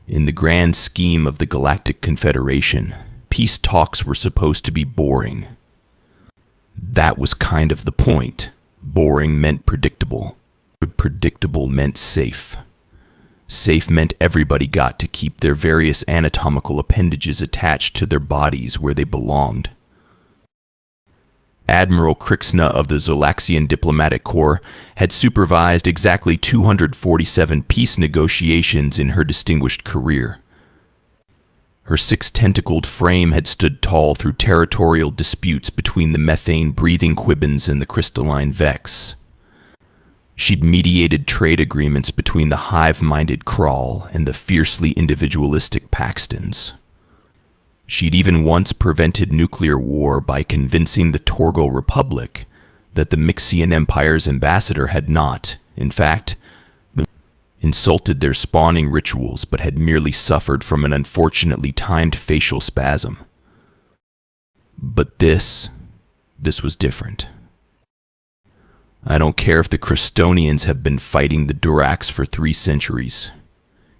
In the grand scheme of the Galactic Confederation, peace talks were supposed to be boring. That was kind of the point. Boring meant predictable. Predictable meant safe. Safe meant everybody got to keep their various anatomical appendages attached to their bodies where they belonged. Admiral Krixna of the Zolaxian Diplomatic Corps had supervised exactly 247 peace negotiations in her distinguished career. Her six-tentacled frame had stood tall through territorial disputes between the methane-breathing Quibbins and the crystalline Vex. She'd mediated trade agreements between the hive-minded Krall and the fiercely individualistic Paxtons. She'd even once prevented nuclear war by convincing the Torgal Republic that the Mixian Empire's ambassador had not, in fact, insulted their spawning rituals but had merely suffered from an unfortunately timed facial spasm. But this was different. I don't care if the Crystonians have been fighting the Durax for 3 centuries.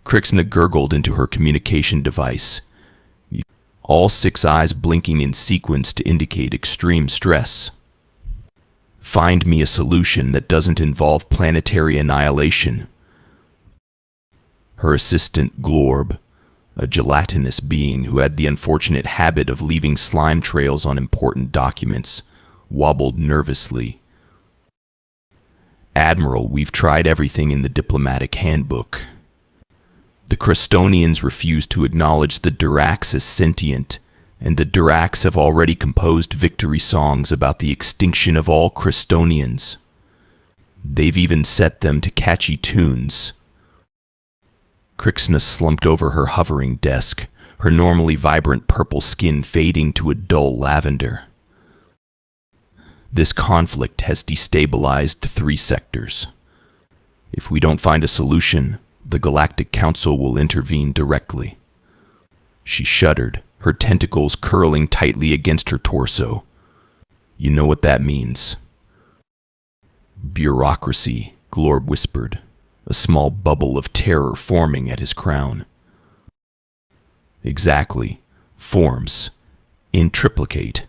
Krixna gurgled into her communication device, all 6 eyes blinking in sequence to indicate extreme stress. Find me a solution that doesn't involve planetary annihilation. Her assistant, Glorb, a gelatinous being who had the unfortunate habit of leaving slime trails on important documents, wobbled nervously. Admiral, we've tried everything in the diplomatic handbook. The Crystonians refuse to acknowledge the Durax as sentient, and the Durax have already composed victory songs about the extinction of all Crystonians. They've even set them to catchy tunes. Krixna slumped over her hovering desk, her normally vibrant purple skin fading to a dull lavender. This conflict has destabilized 3 sectors. If we don't find a solution, the Galactic Council will intervene directly. She shuddered, her tentacles curling tightly against her torso. You know what that means. Bureaucracy, Glorb whispered, a small bubble of terror forming at his crown. Exactly. Forms. In triplicate.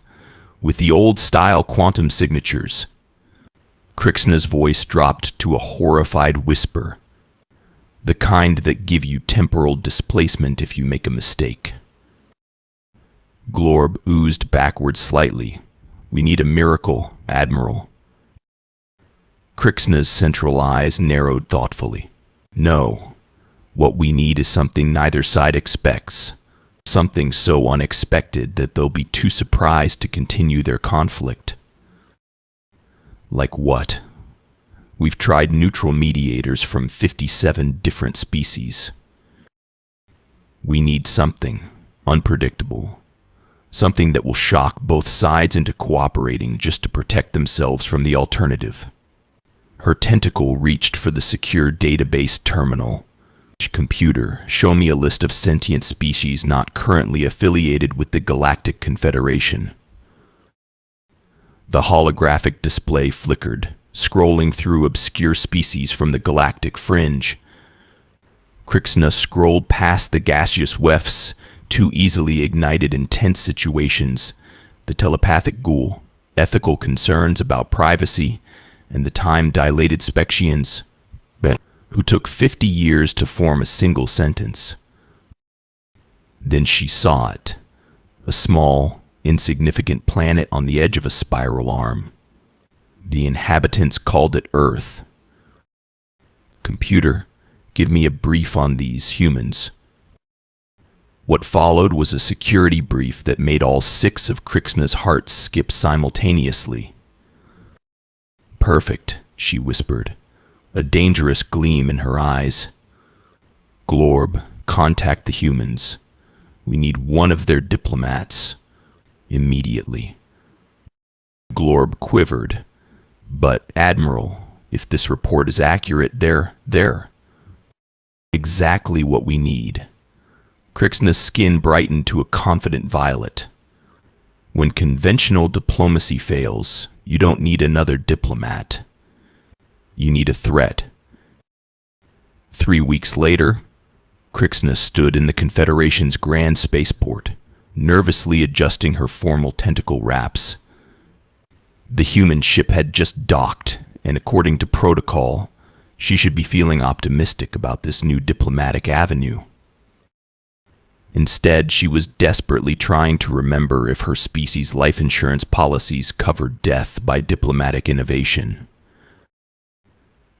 With the old-style quantum signatures. Krixna's voice dropped to a horrified whisper. The kind that give you temporal displacement if you make a mistake. Glorb oozed backward slightly. We need a miracle, Admiral. Krixna's central eyes narrowed thoughtfully. No. What we need is something neither side expects. Something so unexpected that they'll be too surprised to continue their conflict. Like what? We've tried neutral mediators from 57 different species. We need something unpredictable. Something that will shock both sides into cooperating just to protect themselves from the alternative. Her tentacle reached for the secure database terminal. Computer, show me a list of sentient species not currently affiliated with the Galactic Confederation. The holographic display flickered, scrolling through obscure species from the galactic fringe. Krixna scrolled past the gaseous wefts, too easily ignited in tense situations, the telepathic ghoul, ethical concerns about privacy, and the time-dilated Spexians, who took 50 years to form a single sentence. Then she saw it, a small, insignificant planet on the edge of a spiral arm. The inhabitants called it Earth. Computer, give me a brief on these humans. What followed was a security brief that made all 6 of Krixna's hearts skip simultaneously. Perfect, she whispered, a dangerous gleam in her eyes. Glorb, contact the humans. We need one of their diplomats. Immediately. Glorb quivered. But, Admiral, if this report is accurate, they're exactly what we need. Krixna's skin brightened to a confident violet. When conventional diplomacy fails, you don't need another diplomat. You need a threat. 3 weeks later, Krixna stood in the Confederation's grand spaceport, nervously adjusting her formal tentacle wraps. The human ship had just docked, and according to protocol, she should be feeling optimistic about this new diplomatic avenue. Instead, she was desperately trying to remember if her species' life insurance policies covered death by diplomatic innovation.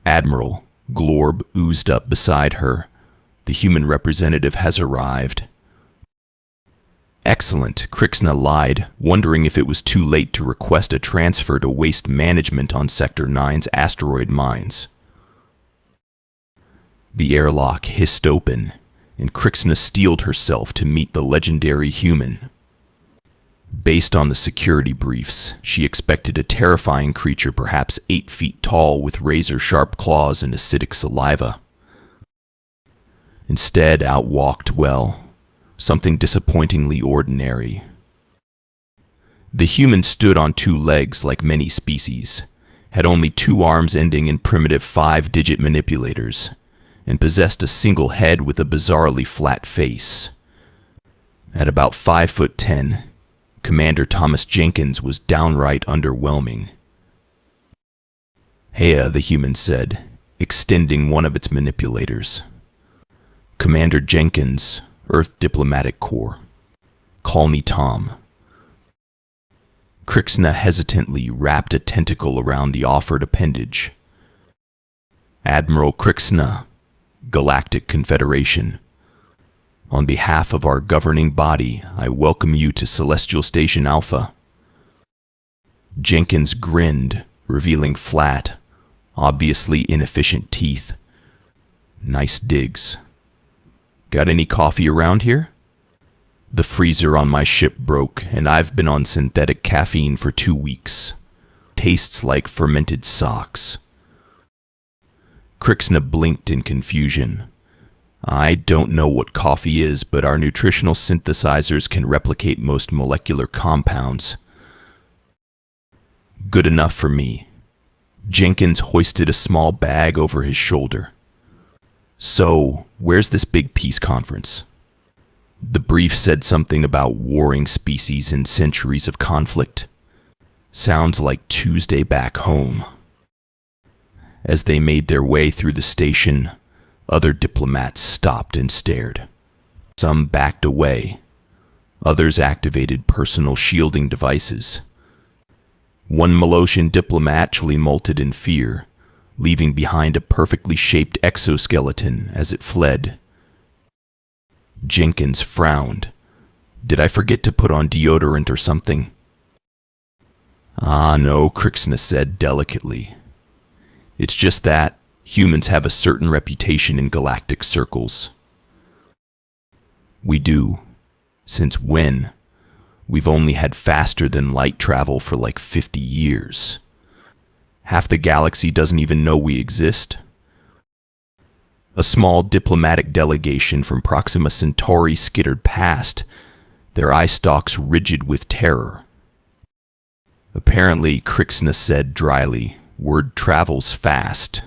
Admiral Glorb oozed up beside her. The human representative has arrived. Excellent, Krixna lied, wondering if it was too late to request a transfer to waste management on Sector 9's asteroid mines. The airlock hissed open, and Krixna steeled herself to meet the legendary human. Based on the security briefs, she expected a terrifying creature perhaps 8 feet tall with razor-sharp claws and acidic saliva. Instead, out walked, well, something disappointingly ordinary. The human stood on 2 legs like many species, had only 2 arms ending in primitive 5-digit manipulators, and possessed a single head with a bizarrely flat face. At about 5'10", Commander Thomas Jenkins was downright underwhelming. "Heya," the human said, extending one of its manipulators. "Commander Jenkins, Earth Diplomatic Corps. Call me Tom." Krixna hesitantly wrapped a tentacle around the offered appendage. "Admiral Krixna, Galactic Confederation. On behalf of our governing body, I welcome you to Celestial Station Alpha." Jenkins grinned, revealing flat, obviously inefficient teeth. "Nice digs. Got any coffee around here? The freezer on my ship broke, and I've been on synthetic caffeine for 2 weeks. Tastes like fermented socks." Krixna blinked in confusion. "I don't know what coffee is, but our nutritional synthesizers can replicate most molecular compounds." "Good enough for me." Jenkins hoisted a small bag over his shoulder. "So, where's this big peace conference?" The brief said something about warring species and centuries of conflict. Sounds like Tuesday back home. As they made their way through the station, other diplomats stopped and stared. Some backed away. Others activated personal shielding devices. One Malosian diplomat actually molted in fear, leaving behind a perfectly shaped exoskeleton as it fled. Jenkins frowned. "Did I forget to put on deodorant or something?" "Ah, no," Krixna said delicately. "It's just that humans have a certain reputation in galactic circles." "We do. Since when? We've only had faster than light travel for like 50 years. Half the galaxy doesn't even know we exist." A small diplomatic delegation from Proxima Centauri skittered past, their eye stalks rigid with terror. "Apparently," Krixna said dryly, "word travels fast."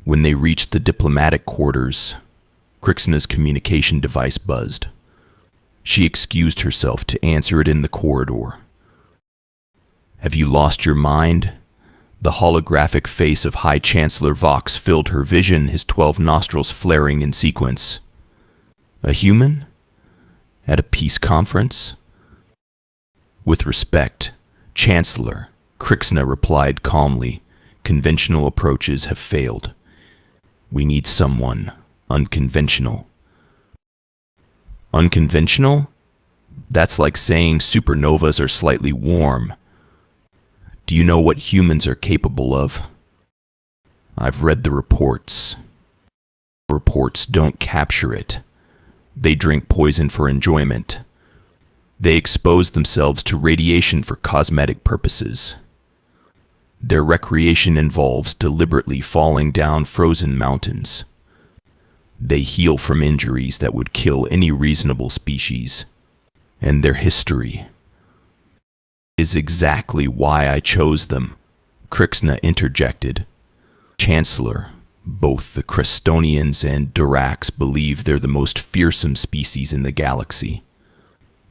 When they reached the diplomatic quarters, Krixna's communication device buzzed. She excused herself to answer it in the corridor. "Have you lost your mind?" The holographic face of High Chancellor Vox filled her vision, his 12 nostrils flaring in sequence. "A human? At a peace conference?" "With respect, Chancellor," Krixna replied calmly, "conventional approaches have failed. We need someone unconventional." "Unconventional? That's like saying supernovas are slightly warm. Do you know what humans are capable of?" "I've read the reports." "Reports don't capture it. They drink poison for enjoyment. They expose themselves to radiation for cosmetic purposes. Their recreation involves deliberately falling down frozen mountains. They heal from injuries that would kill any reasonable species. And their history is exactly why I chose them," Krixna interjected. "Chancellor, Both the Crestonians and Durax believe they're the most fearsome species in the galaxy.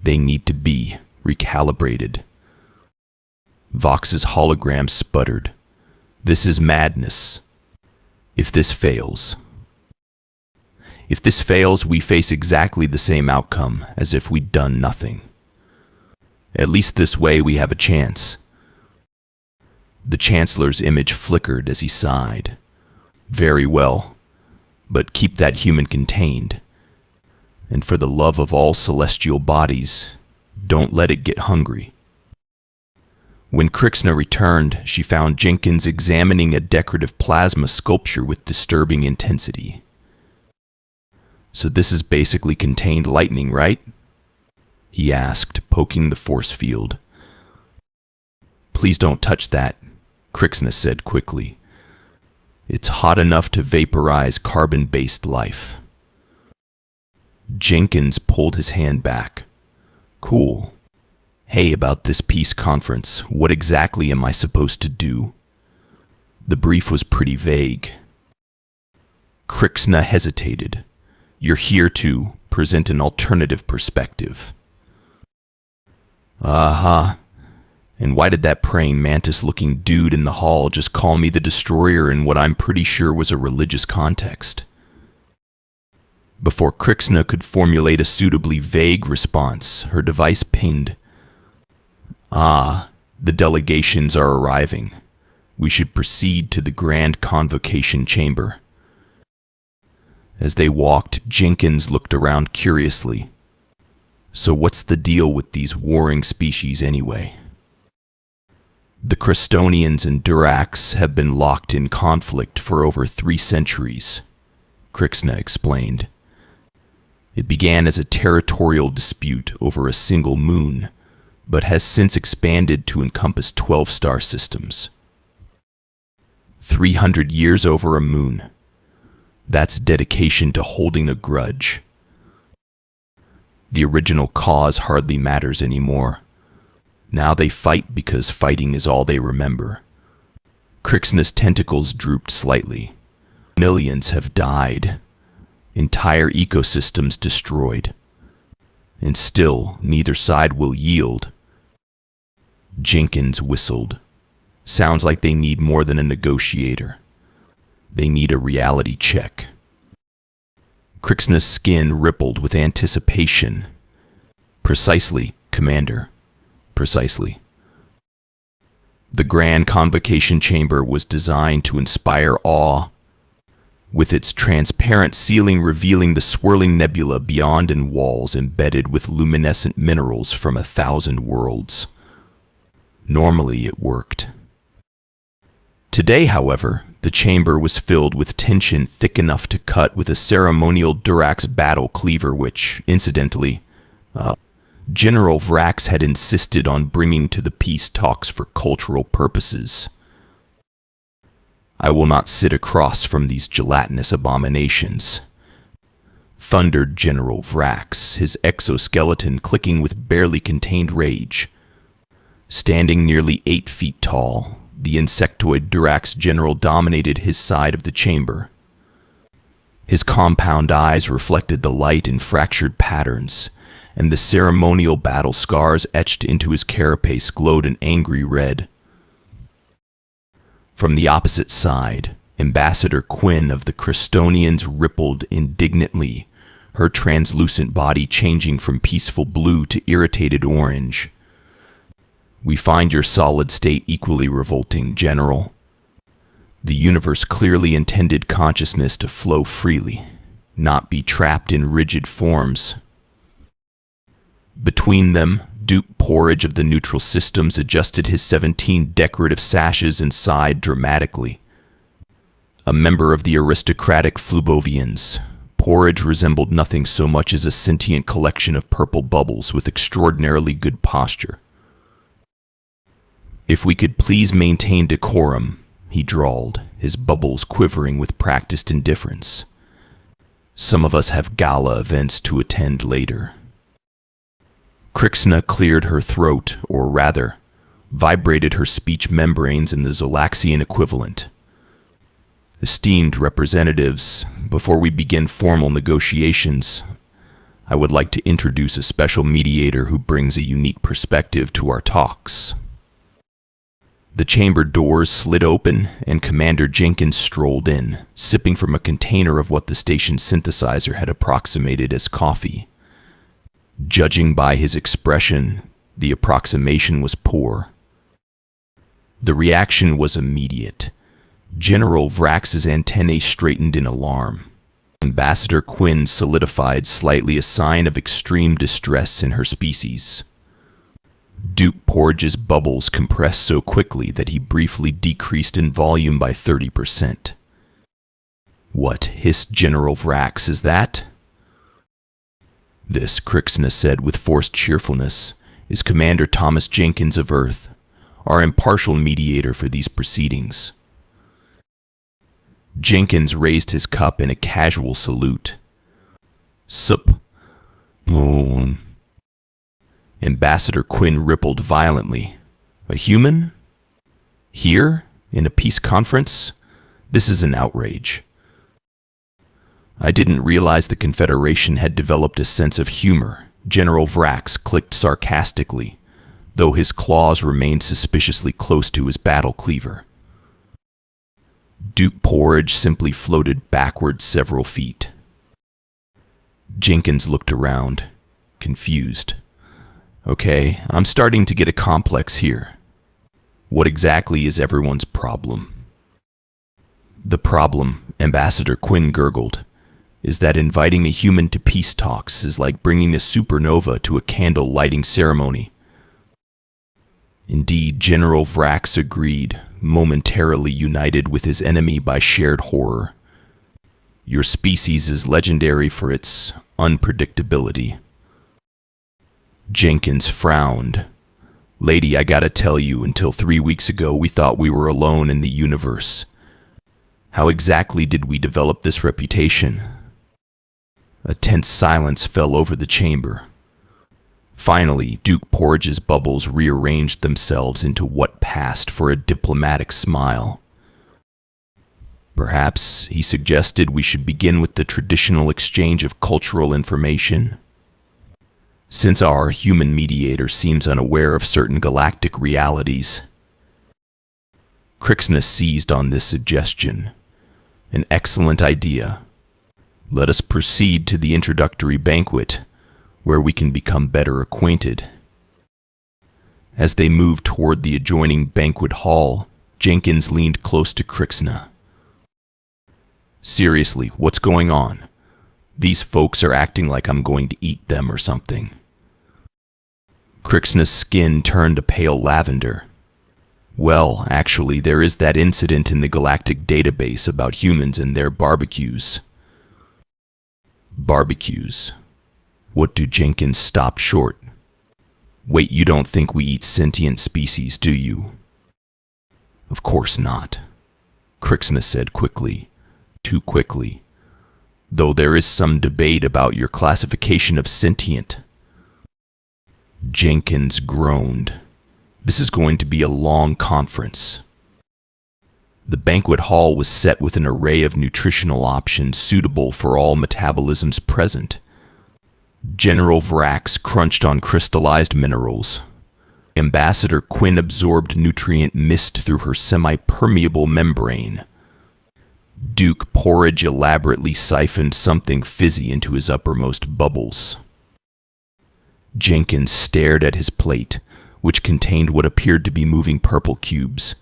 They need to be recalibrated. Vox's hologram sputtered. This is madness. If this fails, we face exactly the same outcome as if we'd done nothing. At least this way we have a chance. The Chancellor's image flickered as he sighed. Very well, but keep that human contained. And for the love of all celestial bodies, don't let it get hungry. When Crixna returned, she found Jenkins examining a decorative plasma sculpture with disturbing intensity. So this is basically contained lightning, right? He asked, poking the force field. Please don't touch that, Crixna said quickly. It's hot enough to vaporize carbon-based life. Jenkins pulled his hand back. Cool. Hey, about this peace conference, what exactly am I supposed to do? The brief was pretty vague. Crixna hesitated. You're here to present an alternative perspective. Uh-huh. And why did that praying mantis-looking dude in the hall just call me the destroyer in what I'm pretty sure was a religious context? Before Crixna could formulate a suitably vague response, her device pinged. Ah, the delegations are arriving. We should proceed to the Grand Convocation Chamber. As they walked, Jenkins looked around curiously. So what's the deal with these warring species anyway? The Crestonians and Durax have been locked in conflict for over 3 centuries, Crixna explained. It began as a territorial dispute over a single moon, but has since expanded to encompass 12 star systems. 300 years over a moon. That's dedication to holding a grudge. The original cause hardly matters anymore. Now they fight because fighting is all they remember. Crixna's tentacles drooped slightly. Millions have died. Entire ecosystems destroyed. And still, neither side will yield. Jenkins whistled. Sounds like they need more than a negotiator. They need a reality check. Crixna's skin rippled with anticipation. Precisely, Commander. Precisely. The Grand Convocation Chamber was designed to inspire awe, with its transparent ceiling revealing the swirling nebula beyond and walls embedded with luminescent minerals from 1,000 worlds. Normally it worked. Today, however, the chamber was filled with tension thick enough to cut with a ceremonial Durax battle cleaver which, incidentally, General Vrax had insisted on bringing to the peace talks for cultural purposes. I will not sit across from these gelatinous abominations, thundered General Vrax, his exoskeleton clicking with barely contained rage. Standing nearly 8 feet tall, the insectoid Durax general dominated his side of the chamber. His compound eyes reflected the light in fractured patterns, and the ceremonial battle scars etched into his carapace glowed an angry red. From the opposite side, Ambassador Quinn of the Crestonians rippled indignantly, her translucent body changing from peaceful blue to irritated orange. We find your solid state equally revolting, General. The universe clearly intended consciousness to flow freely, not be trapped in rigid forms. Between them, Duke Porridge of the neutral systems adjusted his 17 decorative sashes and sighed dramatically. A member of the aristocratic Flubovians, Porridge resembled nothing so much as a sentient collection of purple bubbles with extraordinarily good posture. If we could please maintain decorum, he drawled, his bubbles quivering with practiced indifference. Some of us have gala events to attend later. Crixna cleared her throat, or rather, vibrated her speech membranes in the Zolaxian equivalent. Esteemed representatives, before we begin formal negotiations, I would like to introduce a special mediator who brings a unique perspective to our talks. The chamber doors slid open, and Commander Jenkins strolled in, sipping from a container of what the station's synthesizer had approximated as coffee. Judging by his expression, the approximation was poor. The reaction was immediate. General Vrax's antennae straightened in alarm. Ambassador Quinn solidified slightly, a sign of extreme distress in her species. Duke Porridge's bubbles compressed so quickly that he briefly decreased in volume by 30%. "What," hissed General Vrax, "is that?" "This," Crixna said with forced cheerfulness, "is Commander Thomas Jenkins of Earth, our impartial mediator for these proceedings." Jenkins raised his cup in a casual salute. "Sup. Oh." Ambassador Quinn rippled violently. "A human? Here? In a peace conference? This is an outrage." "I didn't realize the Confederation had developed a sense of humor," General Vrax clicked sarcastically, though his claws remained suspiciously close to his battle cleaver. Duke Porridge simply floated backward several feet. Jenkins looked around, confused. "Okay, I'm starting to get a complex here. What exactly is everyone's problem?" "The problem," Ambassador Quinn gurgled, "is that inviting a human to peace talks is like bringing a supernova to a candle-lighting ceremony." Indeed, General Vrax agreed, momentarily united with his enemy by shared horror. "Your species is legendary for its unpredictability." Jenkins frowned. "Lady, I gotta tell you, until 3 weeks ago we thought we were alone in the universe. How exactly did we develop this reputation?" A tense silence fell over the chamber. Finally, Duke Porridge's bubbles rearranged themselves into what passed for a diplomatic smile. "Perhaps," he suggested, "we should begin with the traditional exchange of cultural information. Since our human mediator seems unaware of certain galactic realities." Crixna seized on this suggestion. "An excellent idea. Let us proceed to the introductory banquet, where we can become better acquainted." As they moved toward the adjoining banquet hall, Jenkins leaned close to Crixna. "Seriously, what's going on? These folks are acting like I'm going to eat them or something." Crixna's skin turned a pale lavender. "Well, actually, there is that incident in the galactic database about humans and their barbecues." "Barbecues? What do?" Jenkins stopped short. "Wait, you don't think we eat sentient species, do you?" "Of course not," Crixna said quickly. Too quickly. "Though there is some debate about your classification of sentient." Jenkins groaned. This is going to be a long conference. The banquet hall was set with an array of nutritional options suitable for all metabolisms present. General Vrax crunched on crystallized minerals. Ambassador Quinn absorbed nutrient mist through her semi-permeable membrane. Duke Porridge elaborately siphoned something fizzy into his uppermost bubbles. Jenkins stared at his plate, which contained what appeared to be moving purple cubes.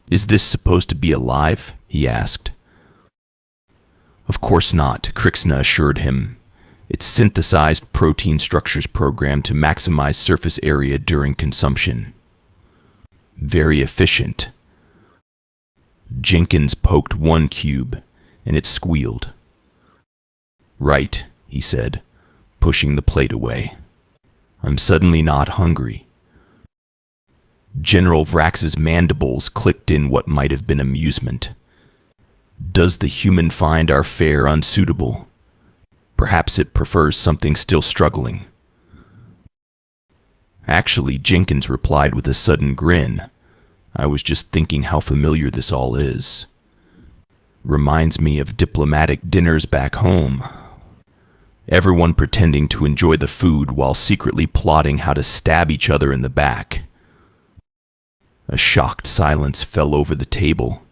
Is this supposed to be alive?" he asked. "Of course not," Crixna assured him. "It's synthesized protein structures programmed to maximize surface area during consumption." "Very efficient." Jenkins poked one cube, and it squealed. "Right," he said, pushing the plate away. "I'm suddenly not hungry." General Vrax's mandibles clicked in what might have been amusement. "Does the human find our fare unsuitable? Perhaps it prefers something still struggling." "Actually," Jenkins replied with a sudden grin, I was just thinking how familiar this all is. Reminds me of diplomatic dinners back home. Everyone pretending to enjoy the food while secretly plotting how to stab each other in the back. A shocked silence fell over the table.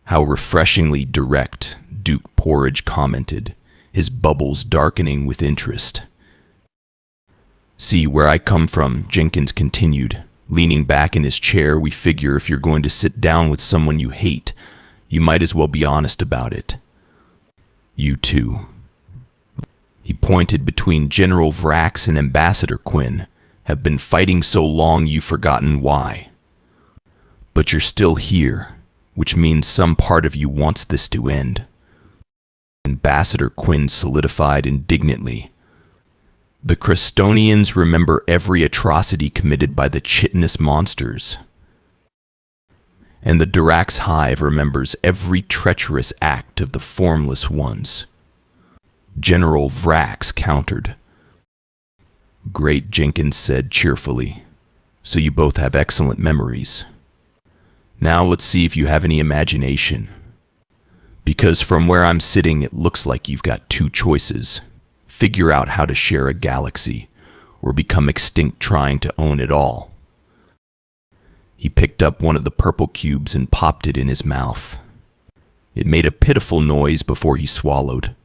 How refreshingly direct, Duke Porridge commented, his bubbles darkening with interest. See, where I come from, Jenkins continued. Leaning back in his chair, we figure if you're going to sit down with someone you hate, you might as well be honest about it. You too. He pointed between General Vrax and Ambassador Quinn. Have been fighting so long you've forgotten why. But you're still here, which means some part of you wants this to end. Ambassador Quinn solidified indignantly. The Crestonians remember every atrocity committed by the chitinous monsters. And the Durax Hive remembers every treacherous act of the formless ones. General Vrax countered. Great, Jenkins said cheerfully. So you both have excellent memories. Now let's see if you have any imagination. Because from where I'm sitting, it looks like you've got two choices. Figure out how to share a galaxy, or become extinct trying to own it all. He picked up one of the purple cubes and popped it in his mouth. It made a pitiful noise before he swallowed.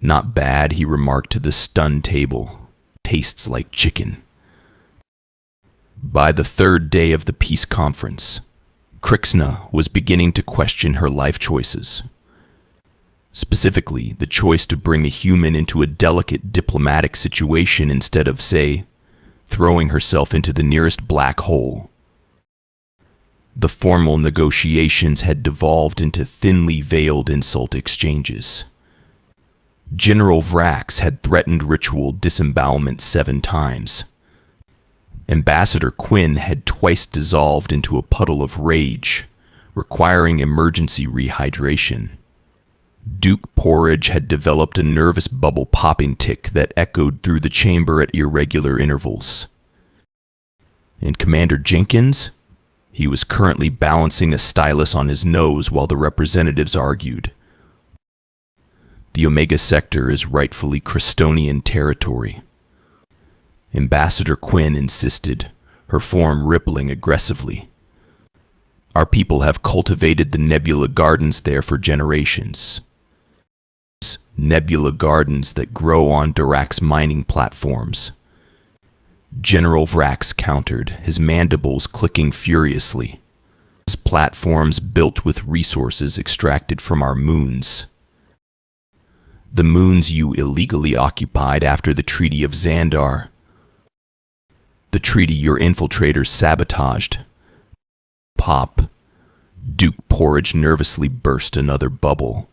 Not bad, he remarked to the stunned table. Tastes like chicken. By the third day of the peace conference, Crixna was beginning to question her life choices. Specifically, the choice to bring a human into a delicate diplomatic situation instead of, say, throwing herself into the nearest black hole. The formal negotiations had devolved into thinly veiled insult exchanges. General Vrax had threatened ritual disembowelment 7 times. Ambassador Quinn had twice dissolved into a puddle of rage, requiring emergency rehydration. Duke Porridge had developed a nervous bubble popping tic that echoed through the chamber at irregular intervals. And Commander Jenkins? He was currently balancing a stylus on his nose while the representatives argued. The Omega Sector is rightfully Crestonian territory. Ambassador Quinn insisted, her form rippling aggressively. Our people have cultivated the nebula gardens there for generations. Nebula gardens that grow on Durax mining platforms. General Vrax countered, his mandibles clicking furiously. His platforms built with resources extracted from our moons. The moons you illegally occupied after the Treaty of Xandar. The treaty your infiltrators sabotaged. Pop. Duke Porridge nervously burst another bubble.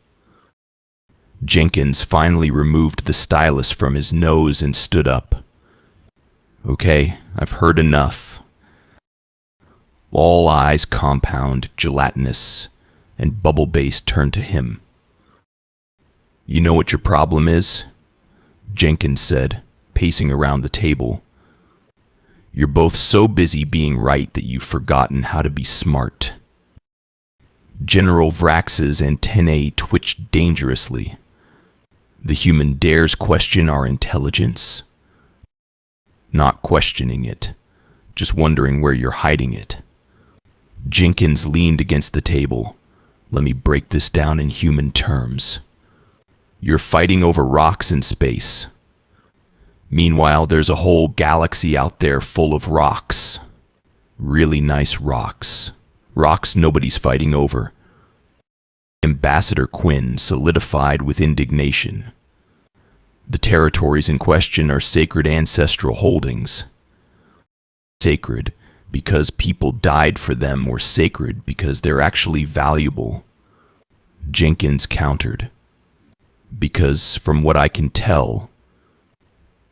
Jenkins finally removed the stylus from his nose and stood up. Okay, I've heard enough. All eyes compound, gelatinous, and bubble-based turned to him. You know what your problem is? Jenkins said, pacing around the table. You're both so busy being right that you've forgotten how to be smart. General Vrax's antennae twitched dangerously. The human dares question our intelligence? Not questioning it, just wondering where you're hiding it. Jenkins leaned against the table. Let me break this down in human terms. You're fighting over rocks in space. Meanwhile, there's a whole galaxy out there full of rocks. Really nice rocks. Rocks nobody's fighting over. Ambassador Quinn solidified with indignation. The territories in question are sacred ancestral holdings. Sacred because people died for them, or sacred because they're actually valuable? Jenkins countered. Because, from what I can tell,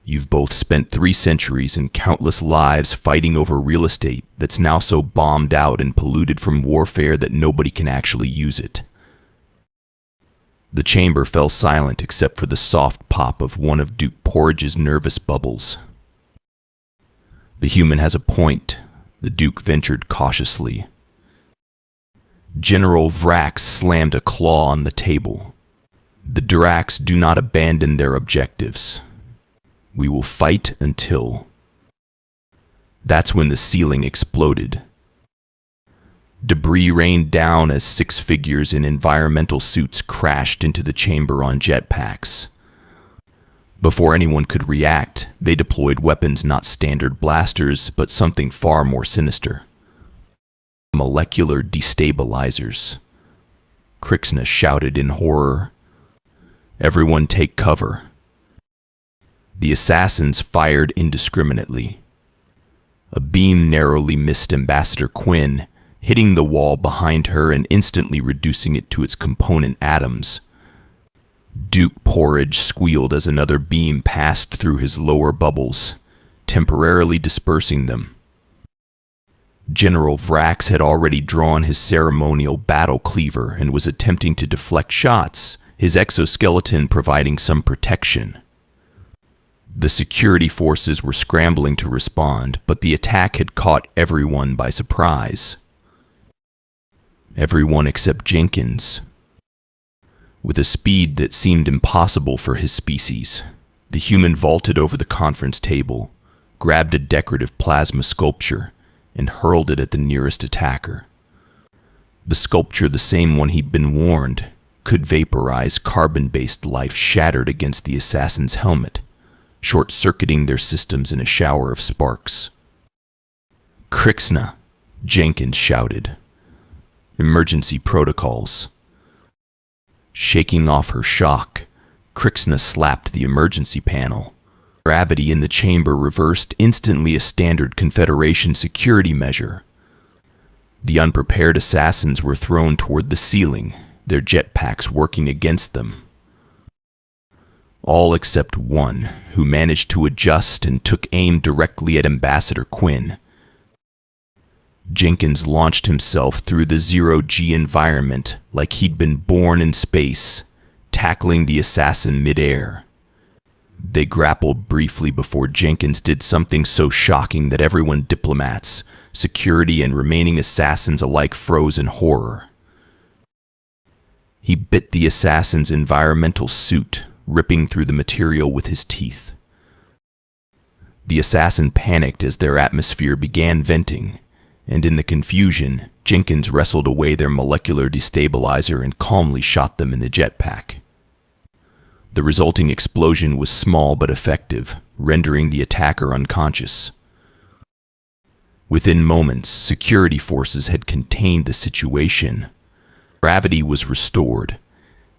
you've both spent 3 centuries and countless lives fighting over real estate that's now so bombed out and polluted from warfare that nobody can actually use it. The chamber fell silent except for the soft pop of one of Duke Porridge's nervous bubbles. The human has a point, The Duke ventured cautiously. General Vrax slammed a claw on the table. The Drax do not abandon their objectives. We will fight until... That's when the ceiling exploded. Debris rained down as 6 figures in environmental suits crashed into the chamber on jetpacks. Before anyone could react, they deployed weapons not standard blasters, but something far more sinister. Molecular destabilizers. Krixna shouted in horror. Everyone take cover. The assassins fired indiscriminately. A beam narrowly missed Ambassador Quinn, hitting the wall behind her and instantly reducing it to its component atoms. Duke Porridge squealed as another beam passed through his lower bubbles, temporarily dispersing them. General Vrax had already drawn his ceremonial battle cleaver and was attempting to deflect shots, his exoskeleton providing some protection. The security forces were scrambling to respond, but the attack had caught everyone by surprise. Everyone except Jenkins. With a speed that seemed impossible for his species, the human vaulted over the conference table, grabbed a decorative plasma sculpture, and hurled it at the nearest attacker. The sculpture, the same one he'd been warned, could vaporize carbon-based life shattered against the assassin's helmet, short-circuiting their systems in a shower of sparks. Krixna, Jenkins shouted. Emergency protocols. Shaking off her shock, Krixna slapped the emergency panel. Gravity in the chamber reversed instantly, a standard Confederation security measure. The unprepared assassins were thrown toward the ceiling, their jetpacks working against them. All except one, who managed to adjust and took aim directly at Ambassador Quinn. Jenkins launched himself through the zero-G environment like he'd been born in space, tackling the assassin mid-air. They grappled briefly before Jenkins did something so shocking that everyone, diplomats, security, and remaining assassins alike, froze in horror. He bit the assassin's environmental suit, ripping through the material with his teeth. The assassin panicked as their atmosphere began venting, and in the confusion, Jenkins wrestled away their molecular destabilizer and calmly shot them in the jetpack. The resulting explosion was small but effective, rendering the attacker unconscious. Within moments, security forces had contained the situation. Gravity was restored,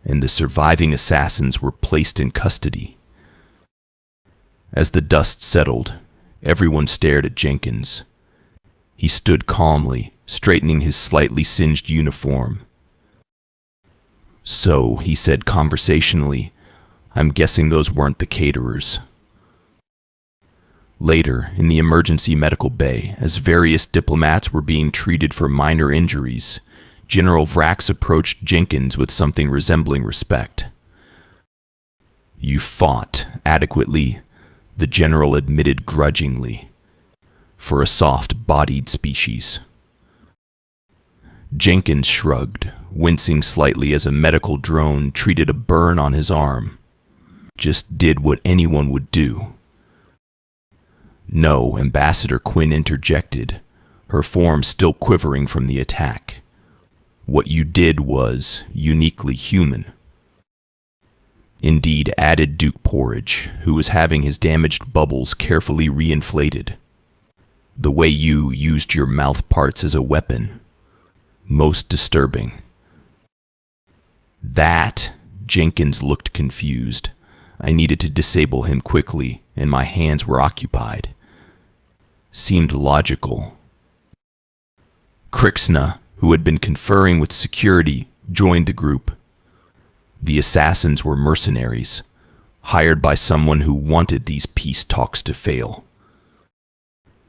and the surviving assassins were placed in custody. As the dust settled, everyone stared at Jenkins. He stood calmly, straightening his slightly singed uniform. "So," he said conversationally, "I'm guessing those weren't the caterers." Later, in the emergency medical bay, as various diplomats were being treated for minor injuries, General Vrax approached Jenkins with something resembling respect. "You fought adequately," the general admitted grudgingly, "for a soft-bodied species." Jenkins shrugged, wincing slightly as a medical drone treated a burn on his arm. "Just did what anyone would do." "No," Ambassador Quinn interjected, her form still quivering from the attack. "What you did was uniquely human." "Indeed," added Duke Porridge, who was having his damaged bubbles carefully reinflated. "The way you used your mouth parts as a weapon. Most disturbing." "That," Jenkins looked confused. I needed to disable him quickly, and my hands were occupied. Seemed logical. Krixna, who had been conferring with security, joined the group. The assassins were mercenaries, hired by someone who wanted these peace talks to fail.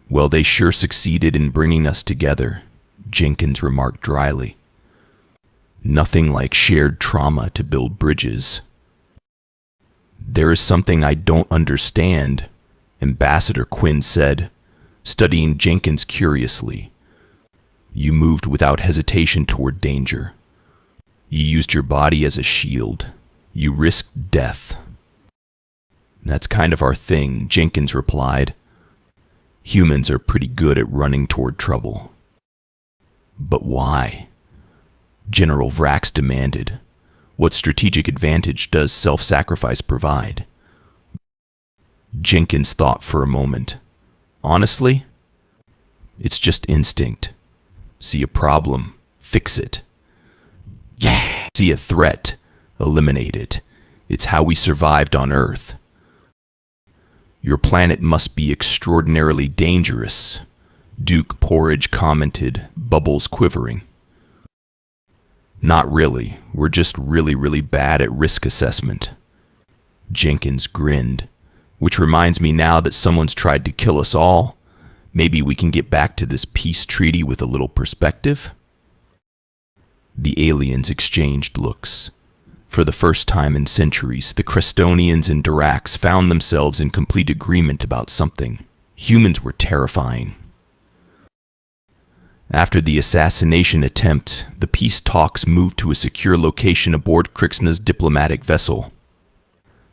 "Well, they sure succeeded in bringing us together," Jenkins remarked dryly. "Nothing like shared trauma to build bridges." "There is something I don't understand," Ambassador Quinn said. studying Jenkins curiously. You moved without hesitation toward danger. You used your body as a shield. You risked death. That's kind of our thing, Jenkins replied. Humans are pretty good at running toward trouble. But why? General Vrax demanded. What strategic advantage does self-sacrifice provide? Jenkins thought for a moment. Honestly, it's just instinct. See a problem, fix it. Yeah. See a threat, eliminate it. It's how we survived on Earth. Your planet must be extraordinarily dangerous, Duke Porridge commented, bubbles quivering. Not really. We're just really bad at risk assessment. Jenkins grinned. Which reminds me now that someone's tried to kill us all. Maybe we can get back to this peace treaty with a little perspective? The aliens exchanged looks. For the first time in centuries, the Crestonians and Durax found themselves in complete agreement about something. Humans were terrifying. After the assassination attempt, the peace talks moved to a secure location aboard Krixna's diplomatic vessel.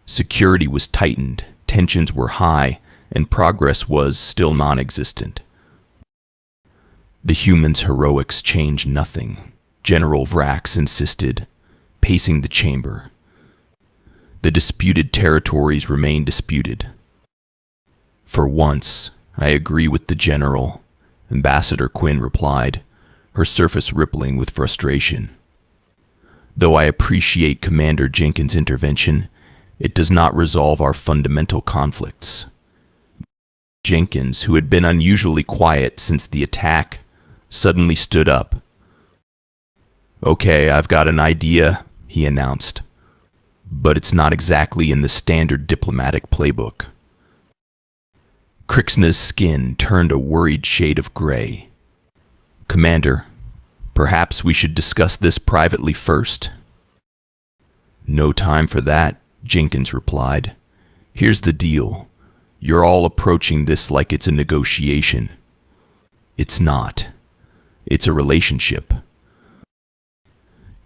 Security was tightened, tensions were high, and progress was still non-existent. The humans' heroics changed nothing, General Vrax insisted, pacing the chamber. The disputed territories remain disputed. For once, I agree with the General, Ambassador Quinn replied, her surface rippling with frustration. Though I appreciate Commander Jenkins' intervention, it does not resolve our fundamental conflicts. Jenkins, who had been unusually quiet since the attack, suddenly stood up. Okay, I've got an idea, he announced. But it's not exactly in the standard diplomatic playbook. Krixna's skin turned a worried shade of gray. Commander, perhaps we should discuss this privately first. No time for that, Jenkins replied. Here's the deal. You're all approaching this like it's a negotiation. It's not. It's a relationship.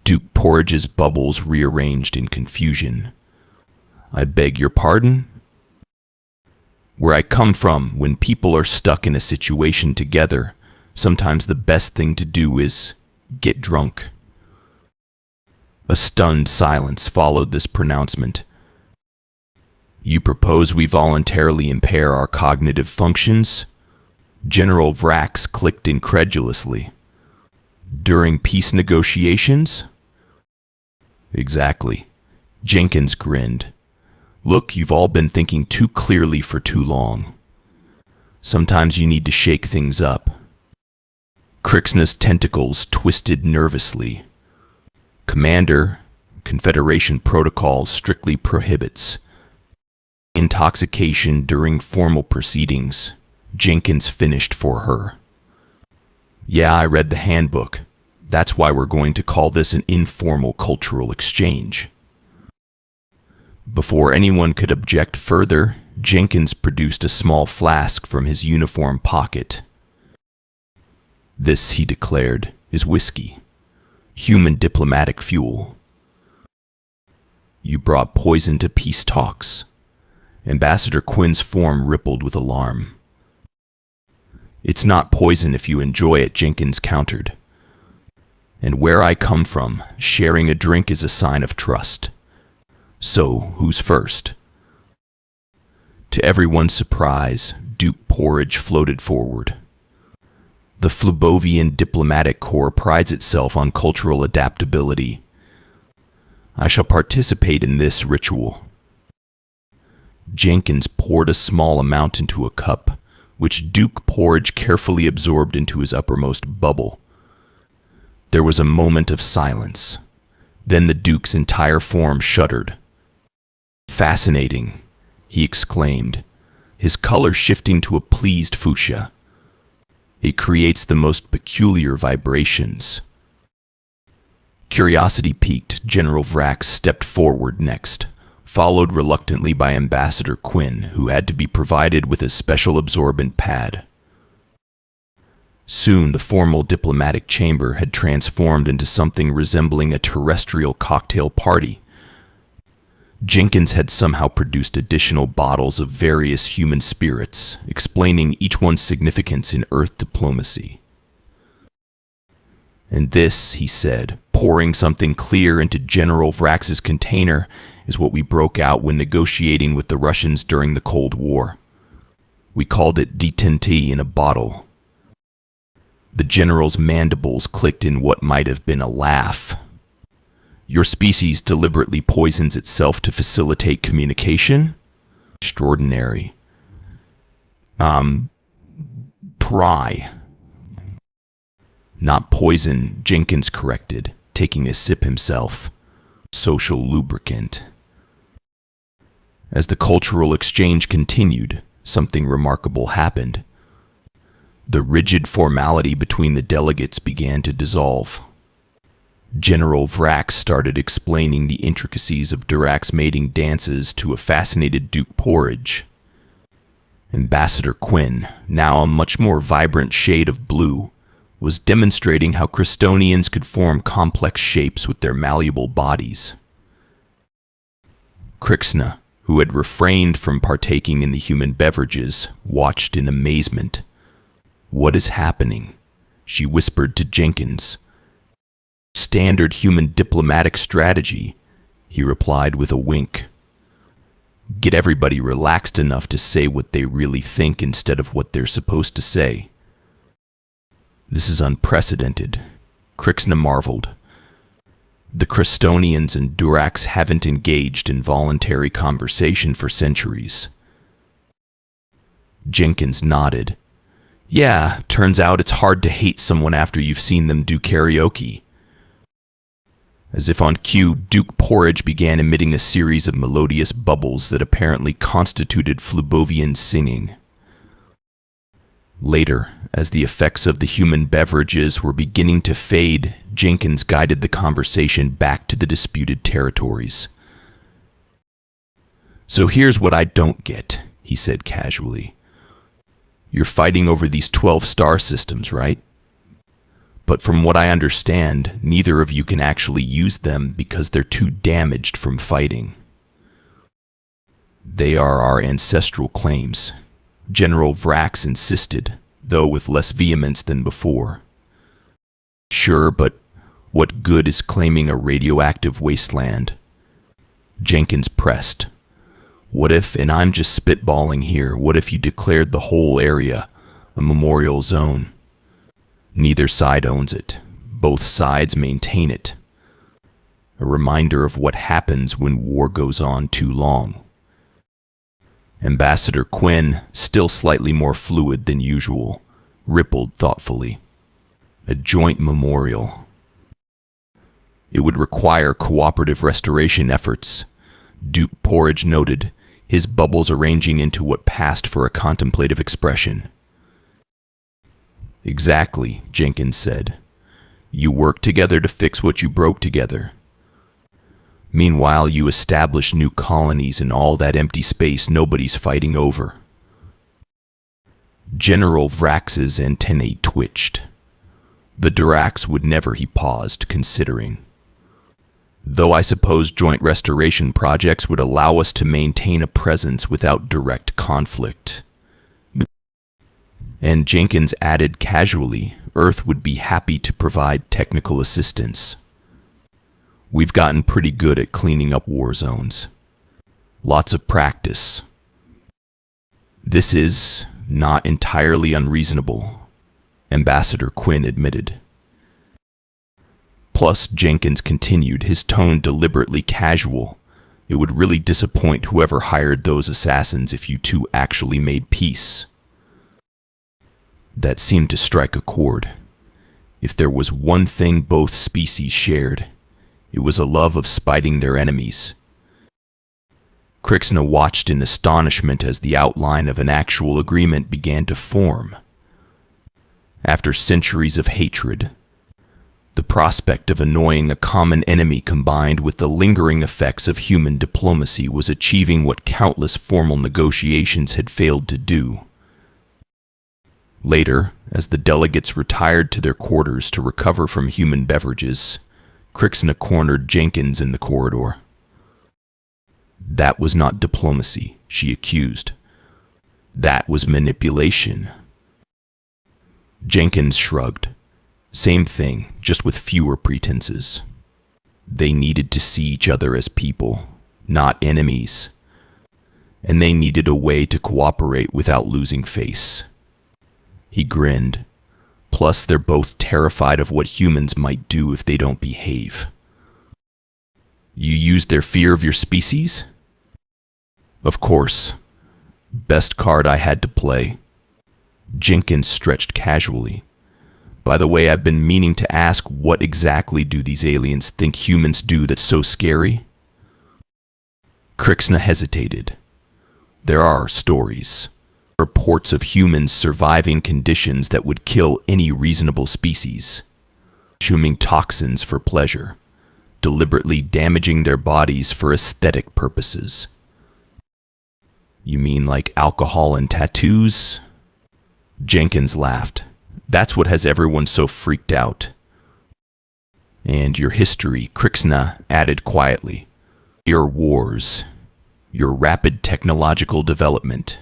Duke Porridge's bubbles rearranged in confusion. I beg your pardon? Where I come from, when people are stuck in a situation together, sometimes the best thing to do is get drunk. A stunned silence followed this pronouncement. You propose we voluntarily impair our cognitive functions? General Vrax clicked incredulously. During peace negotiations? Exactly. Jenkins grinned. Look, you've all been thinking too clearly for too long. Sometimes you need to shake things up. Krixna's tentacles twisted nervously. Commander, Confederation protocol strictly prohibits intoxication during formal proceedings. Jenkins finished for her. Yeah, I read the handbook. That's why we're going to call this an informal cultural exchange. Before anyone could object further, Jenkins produced a small flask from his uniform pocket. This, he declared, is whiskey. Human diplomatic fuel. You brought poison to peace talks. Ambassador Quinn's form rippled with alarm. It's not poison if you enjoy it, Jenkins countered. And where I come from, sharing a drink is a sign of trust. So, who's first? To everyone's surprise, Duke Porridge floated forward. The Flubovian Diplomatic Corps prides itself on cultural adaptability. I shall participate in this ritual. Jenkins poured a small amount into a cup, which Duke Porridge carefully absorbed into his uppermost bubble. There was a moment of silence. Then the Duke's entire form shuddered. Fascinating, he exclaimed, his color shifting to a pleased fuchsia. It creates the most peculiar vibrations. Curiosity piqued, General Vrax stepped forward next, followed reluctantly by Ambassador Quinn, who had to be provided with a special absorbent pad. Soon, the formal diplomatic chamber had transformed into something resembling a terrestrial cocktail party. Jenkins had somehow produced additional bottles of various human spirits, explaining each one's significance in Earth diplomacy. And this, he said, pouring something clear into General Vrax's container, is what we broke out when negotiating with the Russians during the Cold War. We called it detente in a bottle. The general's mandibles clicked in what might have been a laugh. Your species deliberately poisons itself to facilitate communication? Extraordinary. Pry. Not poison, Jenkins corrected, taking a sip himself. Social lubricant. As the cultural exchange continued, something remarkable happened. The rigid formality between the delegates began to dissolve. General Vrax started explaining the intricacies of Durak's mating dances to a fascinated Duke Porridge. Ambassador Quinn, now a much more vibrant shade of blue, was demonstrating how Crystonians could form complex shapes with their malleable bodies. Krixna, who had refrained from partaking in the human beverages, watched in amazement. "What is happening?" she whispered to Jenkins. "Standard human diplomatic strategy," he replied with a wink. "Get everybody relaxed enough to say what they really think instead of what they're supposed to say." "This is unprecedented," Krixna marveled. "The Crystonians and Durax haven't engaged in voluntary conversation for centuries." Jenkins nodded. "Yeah, turns out it's hard to hate someone after you've seen them do karaoke." As if on cue, Duke Porridge began emitting a series of melodious bubbles that apparently constituted Flubovian singing. Later, as the effects of the human beverages were beginning to fade, Jenkins guided the conversation back to the disputed territories. "So here's what I don't get," he said casually. "You're fighting over these 12 star systems, right? But from what I understand, neither of you can actually use them because they're too damaged from fighting." "They are our ancestral claims," General Vrax insisted, though with less vehemence than before. "Sure, but what good is claiming a radioactive wasteland?" Jenkins pressed. "What if, and I'm just spitballing here, what if you declared the whole area a memorial zone? Neither side owns it. Both sides maintain it. A reminder of what happens when war goes on too long." Ambassador Quinn, still slightly more fluid than usual, rippled thoughtfully. "A joint memorial. It would require cooperative restoration efforts," Duke Porridge noted, his bubbles arranging into what passed for a contemplative expression. "Exactly," Jenkins said. "You work together to fix what you broke together. Meanwhile, you establish new colonies in all that empty space nobody's fighting over." General Vrax's antennae twitched. The Durax would never, he paused, considering. "Though I suppose joint restoration projects would allow us to maintain a presence without direct conflict." And Jenkins added casually, "Earth would be happy to provide technical assistance. We've gotten pretty good at cleaning up war zones. Lots of practice. This is not entirely unreasonable," Ambassador Quinn admitted. Plus, Jenkins continued, his tone deliberately casual. "It would really disappoint whoever hired those assassins if you two actually made peace." That seemed to strike a chord. If there was one thing both species shared, it was a love of spiting their enemies. Krixna watched in astonishment as the outline of an actual agreement began to form. After centuries of hatred, the prospect of annoying a common enemy combined with the lingering effects of human diplomacy was achieving what countless formal negotiations had failed to do. Later, as the delegates retired to their quarters to recover from human beverages, Crixna cornered Jenkins in the corridor. That was not diplomacy, she accused. That was manipulation. Jenkins shrugged. Same thing, just with fewer pretenses. They needed to see each other as people, not enemies. And they needed a way to cooperate without losing face. He grinned. Plus, they're both terrified of what humans might do if they don't behave. You used their fear of your species? Of course. Best card I had to play. Jenkins stretched casually. By the way, I've been meaning to ask, what exactly do these aliens think humans do that's so scary? Crixna hesitated. There are stories. Reports of humans surviving conditions that would kill any reasonable species. Consuming toxins for pleasure. Deliberately damaging their bodies for aesthetic purposes. You mean like alcohol and tattoos? Jenkins laughed. That's what has everyone so freaked out. And your history, Crixna added quietly. Your wars. Your rapid technological development.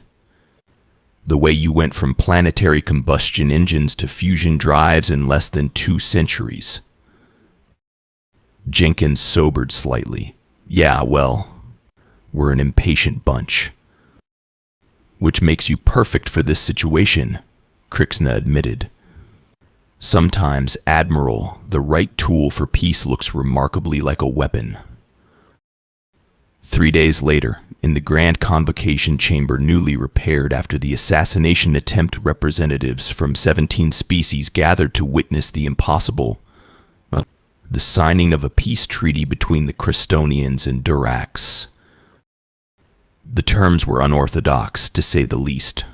The way you went from planetary combustion engines to fusion drives in less than 2 centuries. Jenkins sobered slightly. Yeah, well, we're an impatient bunch. Which makes you perfect for this situation, Crixna admitted. Sometimes, Admiral, the right tool for peace looks remarkably like a weapon. 3 days later, in the Grand Convocation Chamber newly repaired after the assassination attempt, representatives from 17 species gathered to witness the impossible. The signing of a peace treaty between the Cristonians and Durax. The terms were unorthodox, to say the least.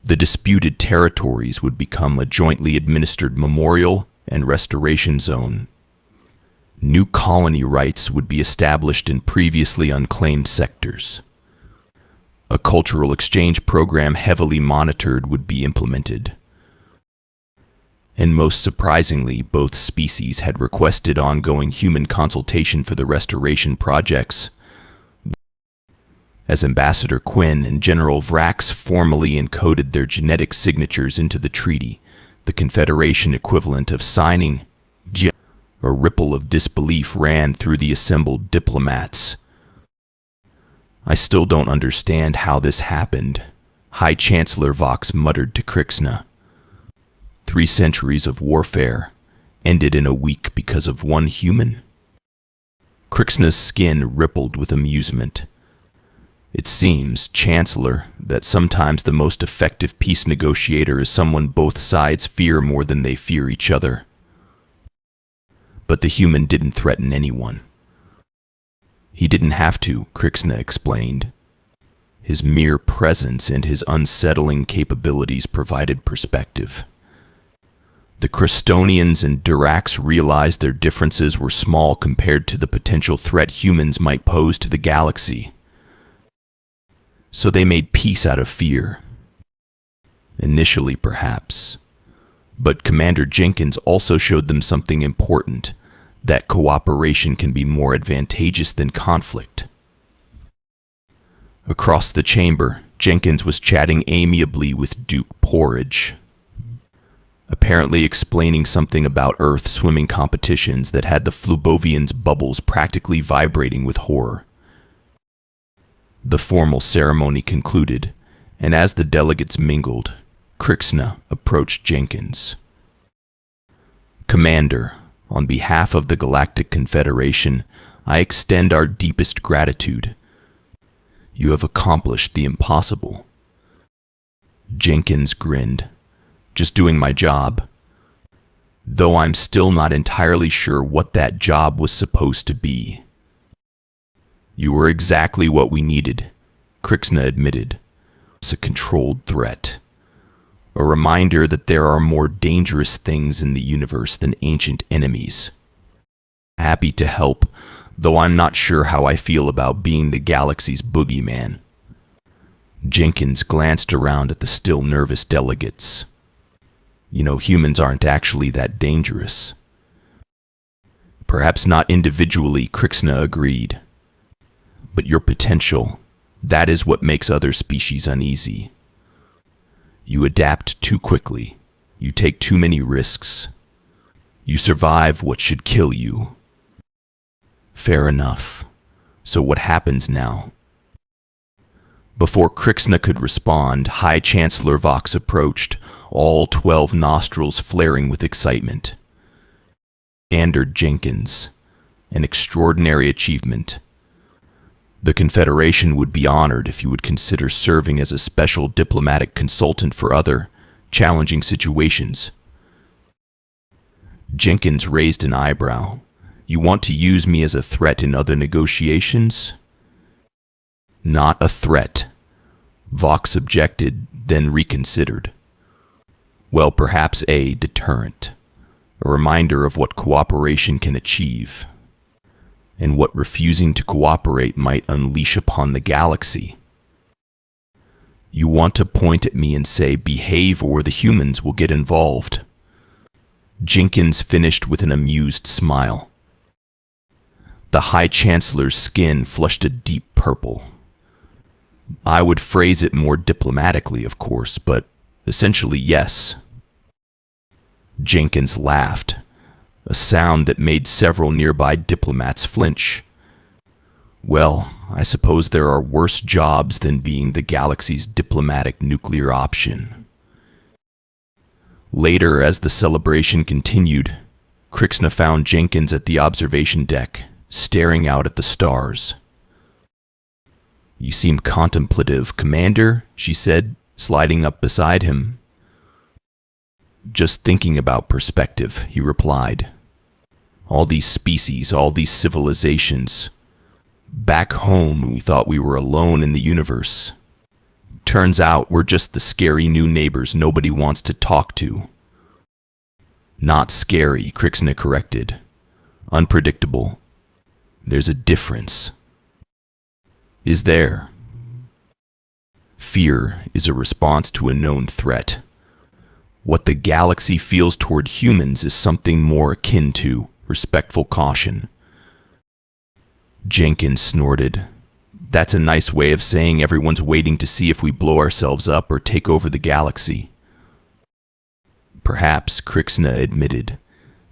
The disputed territories would become a jointly administered memorial and restoration zone. New colony rights would be established in previously unclaimed sectors. A cultural exchange program heavily monitored would be implemented. And most surprisingly, both species had requested ongoing human consultation for the restoration projects. As Ambassador Quinn and General Vrax formally encoded their genetic signatures into the treaty, the Confederation equivalent of signing, a ripple of disbelief ran through the assembled diplomats. I still don't understand how this happened, High Chancellor Vox muttered to Crixna. 3 centuries of warfare ended in a week because of one human? Crixna's skin rippled with amusement. It seems, Chancellor, that sometimes the most effective peace negotiator is someone both sides fear more than they fear each other. But the human didn't threaten anyone. He didn't have to, Crixna explained. His mere presence and his unsettling capabilities provided perspective. The Cristonians and Durax realized their differences were small compared to the potential threat humans might pose to the galaxy. So they made peace out of fear. Initially, perhaps. But Commander Jenkins also showed them something important, that cooperation can be more advantageous than conflict. Across the chamber, Jenkins was chatting amiably with Duke Porridge, apparently explaining something about Earth swimming competitions that had the Flubovians' bubbles practically vibrating with horror. The formal ceremony concluded, and as the delegates mingled, Crixna approached Jenkins. Commander, on behalf of the Galactic Confederation, I extend our deepest gratitude. You have accomplished the impossible. Jenkins grinned. Just doing my job. Though I'm still not entirely sure what that job was supposed to be. You were exactly what we needed, Crixna admitted. It's a controlled threat. A reminder that there are more dangerous things in the universe than ancient enemies. Happy to help, though I'm not sure how I feel about being the galaxy's boogeyman. Jenkins glanced around at the still nervous delegates. Humans aren't actually that dangerous. Perhaps not individually, Krixna agreed. But your potential, that is what makes other species uneasy. You adapt too quickly. You take too many risks. You survive what should kill you. Fair enough. So what happens now? Before Krixna could respond, High Chancellor Vox approached, all 12 nostrils flaring with excitement. Commander Jenkins, an extraordinary achievement. The Confederation would be honored if you would consider serving as a special diplomatic consultant for other, challenging situations. Jenkins raised an eyebrow. You want to use me as a threat in other negotiations? Not a threat. Vox objected, then reconsidered. Well, perhaps a deterrent. A reminder of what cooperation can achieve, and what refusing to cooperate might unleash upon the galaxy. You want to point at me and say, behave or the humans will get involved. Jenkins finished with an amused smile. The High Chancellor's skin flushed a deep purple. I would phrase it more diplomatically, of course, but essentially yes. Jenkins laughed, a sound that made several nearby diplomats flinch. Well, I suppose there are worse jobs than being the galaxy's diplomatic nuclear option. Later, as the celebration continued, Krixna found Jenkins at the observation deck, staring out at the stars. You seem contemplative, Commander, she said, sliding up beside him. Just thinking about perspective, he replied. All these species, all these civilizations. Back home, we thought we were alone in the universe. Turns out we're just the scary new neighbors nobody wants to talk to. Not scary, Krixna corrected. Unpredictable. There's a difference. Is there? Fear is a response to a known threat. What the galaxy feels toward humans is something more akin to respectful caution. Jenkins snorted. That's a nice way of saying everyone's waiting to see if we blow ourselves up or take over the galaxy. Perhaps, Krixna admitted.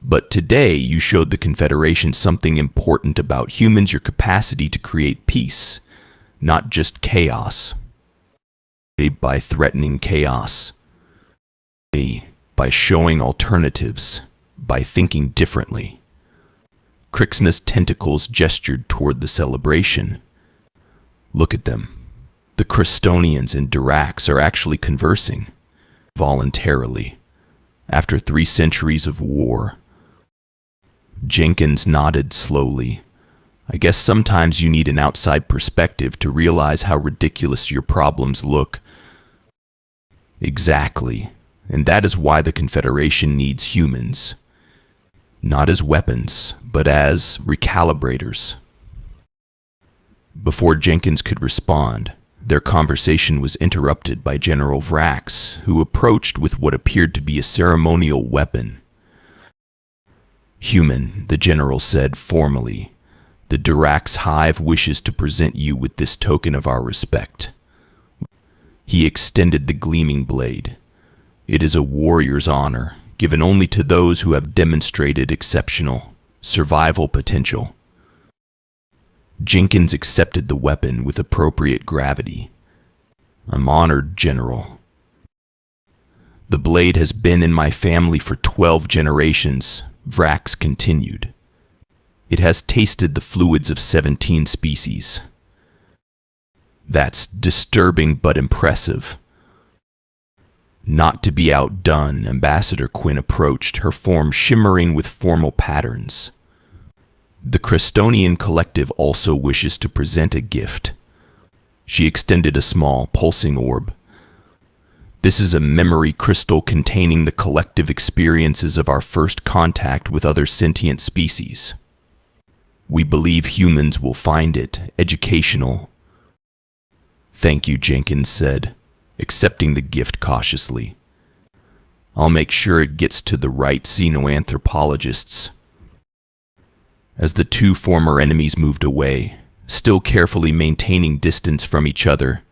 But today you showed the Confederation something important about humans, your capacity to create peace, not just chaos. By threatening chaos. By showing alternatives. By thinking differently. Krixna's tentacles gestured toward the celebration. Look at them. The Crystonians and Durax are actually conversing. Voluntarily. After 3 centuries of war. Jenkins nodded slowly. I guess sometimes you need an outside perspective to realize how ridiculous your problems look. Exactly. And that is why the Confederation needs humans. Not as weapons, but as recalibrators. Before Jenkins could respond, their conversation was interrupted by General Vrax, who approached with what appeared to be a ceremonial weapon. Human, the general said formally, the Durax Hive wishes to present you with this token of our respect. He extended the gleaming blade. It is a warrior's honor, given only to those who have demonstrated exceptional survival potential. Jenkins accepted the weapon with appropriate gravity. I'm honored, General. The blade has been in my family for 12 generations, Vrax continued. It has tasted the fluids of 17 species. That's disturbing but impressive. Not to be outdone, Ambassador Quinn approached, her form shimmering with formal patterns. The Crystonian Collective also wishes to present a gift. She extended a small, pulsing orb. This is a memory crystal containing the collective experiences of our first contact with other sentient species. We believe humans will find it educational. "Thank you," Jenkins said, accepting the gift cautiously. "I'll make sure it gets to the right xenoanthropologists." As the two former enemies moved away, still carefully maintaining distance from each other,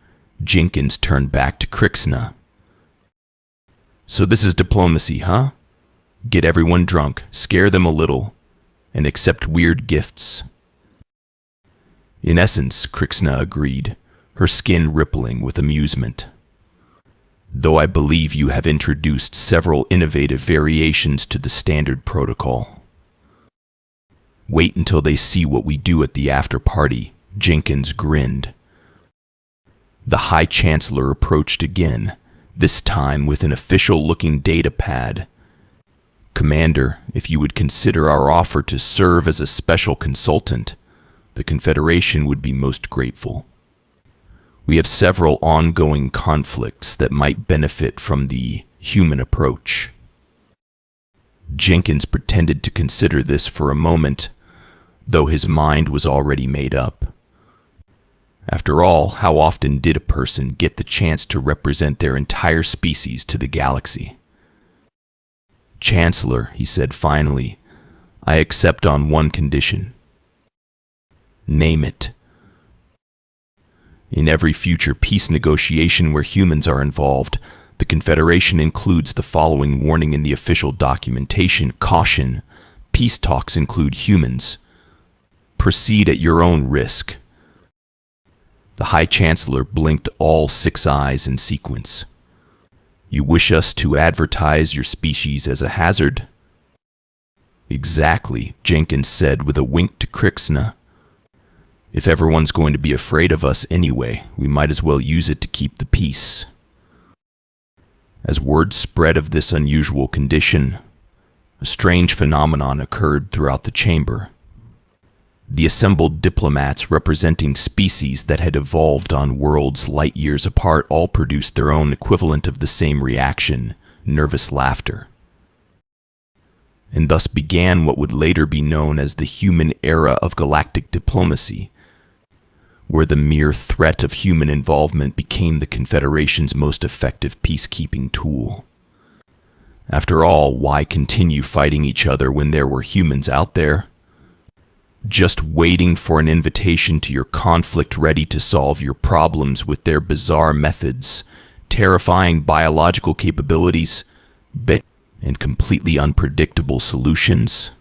Jenkins turned back to Krixna. "So this is diplomacy, huh? Get everyone drunk, scare them a little, and accept weird gifts." "In essence," Krixna agreed, her skin rippling with amusement. "Though I believe you have introduced several innovative variations to the standard protocol." "Wait until they see what we do at the after-party," Jenkins grinned. The High Chancellor approached again, this time with an official-looking data pad. "Commander, if you would consider our offer to serve as a special consultant, the Confederation would be most grateful. We have several ongoing conflicts that might benefit from the human approach." Jenkins pretended to consider this for a moment, though his mind was already made up. After all, how often did a person get the chance to represent their entire species to the galaxy? "Chancellor," he said finally, "I accept on one condition." "Name it." "In every future peace negotiation where humans are involved, the Confederation includes the following warning in the official documentation. Caution, peace talks include humans. Proceed at your own risk." The High Chancellor blinked all 6 eyes in sequence. "You wish us to advertise your species as a hazard?" "Exactly," Jenkins said with a wink to Krixna. "If everyone's going to be afraid of us anyway, we might as well use it to keep the peace." As word spread of this unusual condition, a strange phenomenon occurred throughout the chamber. The assembled diplomats representing species that had evolved on worlds light years apart all produced their own equivalent of the same reaction, nervous laughter. And thus began what would later be known as the human era of galactic diplomacy, where the mere threat of human involvement became the Confederation's most effective peacekeeping tool. After all, why continue fighting each other when there were humans out there, just waiting for an invitation to your conflict, ready to solve your problems with their bizarre methods, terrifying biological capabilities, and completely unpredictable solutions?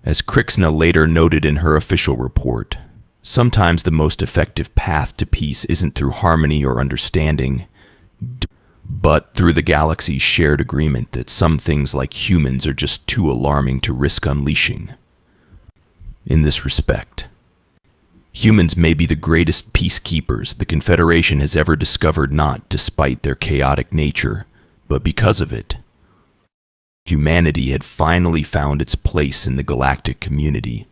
As Krixna later noted in her official report, sometimes the most effective path to peace isn't through harmony or understanding, but through the galaxy's shared agreement that some things like humans are just too alarming to risk unleashing. In this respect, humans may be the greatest peacekeepers the Confederation has ever discovered, not despite their chaotic nature, but because of it. Humanity had finally found its place in the galactic community.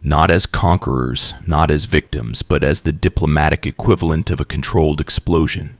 Not as conquerors, not as victims, but as the diplomatic equivalent of a controlled explosion.